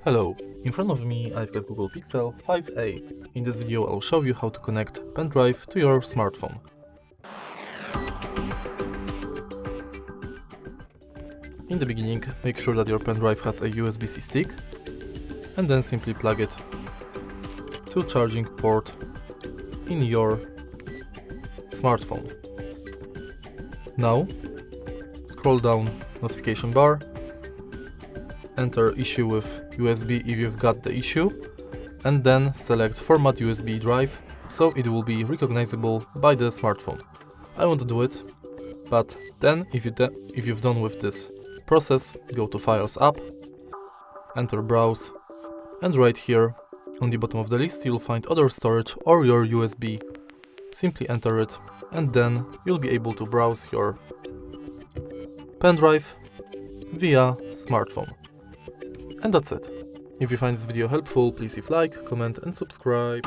Hello, in front of me I've got Google Pixel 5a. In this video I'll show you how to connect Pendrive to your smartphone. In the beginning, make sure that your Pendrive has a USB-C stick and then simply plug it to charging port in your smartphone. Now, scroll down notification bar, enter issue with USB if you've got the issue, and then select format USB drive so it will be recognizable by the smartphone. I won't do it, but then if you've done with this process, go to Files app, enter Browse, and right here on the bottom of the list you'll find other storage or your USB. Simply enter it and then you'll be able to browse your Pendrive via smartphone. And that's it. If you find this video helpful, please leave a like, comment and subscribe.